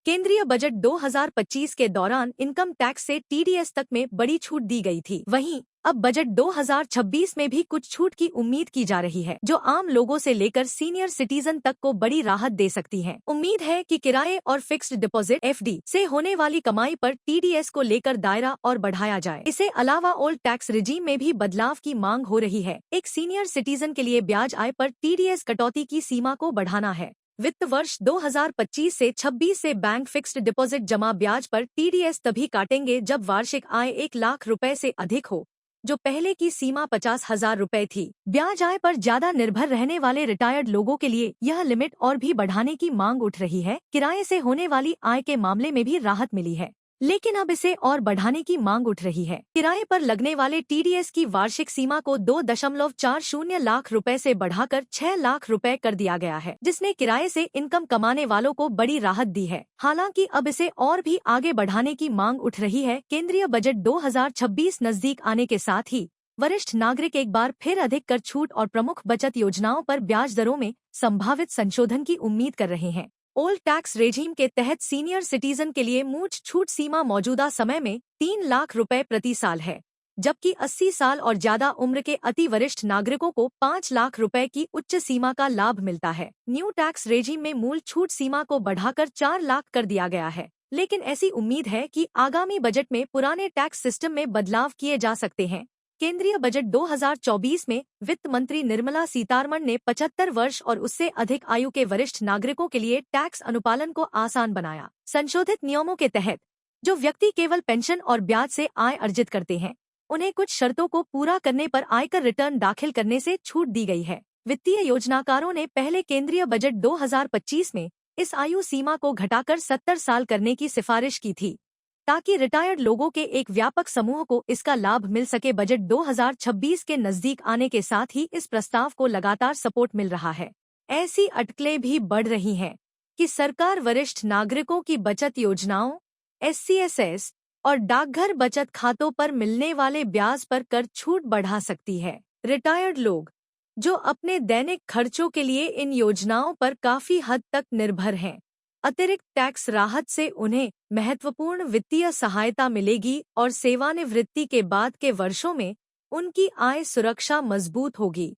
केंद्रीय बजट 2025 के दौरान इनकम टैक्स से टीडीएस तक में बड़ी छूट दी गई थी। वहीं अब बजट 2026 में भी कुछ छूट की उम्मीद की जा रही है, जो आम लोगों से लेकर सीनियर सिटीजन तक को बड़ी राहत दे सकती है। उम्मीद है कि किराए और फिक्स्ड डिपॉजिट (एफडी) से होने वाली कमाई पर टीडीएस को लेकर दायरा और बढ़ाया जाए। इसके अलावा ओल्ड टैक्स रिजीम में भी बदलाव की मांग हो रही है। एक सीनियर सिटीजन के लिए ब्याज आय पर टीडीएस कटौती की सीमा को बढ़ाना है। वित्त वर्ष 2025 से 26 से बैंक फिक्स्ड डिपॉजिट जमा ब्याज पर टीडीएस तभी काटेंगे जब वार्षिक आय 1 लाख रुपए से अधिक हो, जो पहले की सीमा 50,000 रुपए थी। ब्याज आय पर ज्यादा निर्भर रहने वाले रिटायर्ड लोगों के लिए यह लिमिट और भी बढ़ाने की मांग उठ रही है। किराए से होने वाली आय के मामले में भी राहत मिली है, लेकिन अब इसे और बढ़ाने की मांग उठ रही है। किराए पर लगने वाले टीडीएस की वार्षिक सीमा को 2.40 लाख रुपए से बढ़ाकर 6 लाख रुपए कर दिया गया है, जिसने किराए से इनकम कमाने वालों को बड़ी राहत दी है। हालांकि अब इसे और भी आगे बढ़ाने की मांग उठ रही है। केंद्रीय बजट 2026 नजदीक आने के साथ ही वरिष्ठ नागरिक एक बार फिर अधिक कर छूट और प्रमुख बचत योजनाओं पर ब्याज दरों में संभावित संशोधन की उम्मीद कर रहे हैं। ओल्ड टैक्स रेजिम के तहत सीनियर सिटीजन के लिए मूल छूट सीमा मौजूदा समय में 3 लाख रुपए प्रति साल है, जबकि 80 साल और ज्यादा उम्र के अति वरिष्ठ नागरिकों को 5 लाख रुपए की उच्च सीमा का लाभ मिलता है। न्यू टैक्स रेजिम में मूल छूट सीमा को बढ़ाकर 4 लाख कर दिया गया है, लेकिन ऐसी उम्मीद है कि आगामी बजट में पुराने टैक्स सिस्टम में बदलाव किए जा सकते हैं। केंद्रीय बजट 2024 में वित्त मंत्री निर्मला सीतारमण ने 75 वर्ष और उससे अधिक आयु के वरिष्ठ नागरिकों के लिए टैक्स अनुपालन को आसान बनाया। संशोधित नियमों के तहत जो व्यक्ति केवल पेंशन और ब्याज से आय अर्जित करते हैं, उन्हें कुछ शर्तों को पूरा करने पर आयकर रिटर्न दाखिल करने से छूट दी गई है। वित्तीय योजनाकारों ने पहले केंद्रीय बजट 2025 में इस आयु सीमा को घटाकर 70 साल करने की सिफारिश की थी, ताकि रिटायर्ड लोगों के एक व्यापक समूह को इसका लाभ मिल सके। बजट 2026 के नजदीक आने के साथ ही इस प्रस्ताव को लगातार सपोर्ट मिल रहा है। ऐसी अटकलें भी बढ़ रही हैं कि सरकार वरिष्ठ नागरिकों की बचत योजनाओं, एससीएसएस और डाकघर बचत खातों पर मिलने वाले ब्याज पर कर छूट बढ़ा सकती है। रिटायर्ड लोग जो अपने दैनिक खर्चों के लिए इन योजनाओं पर काफी हद तक निर्भर हैं, अतिरिक्त टैक्स राहत से उन्हें महत्वपूर्ण वित्तीय सहायता मिलेगी और सेवानिवृत्ति के बाद के वर्षों में उनकी आय सुरक्षा मजबूत होगी।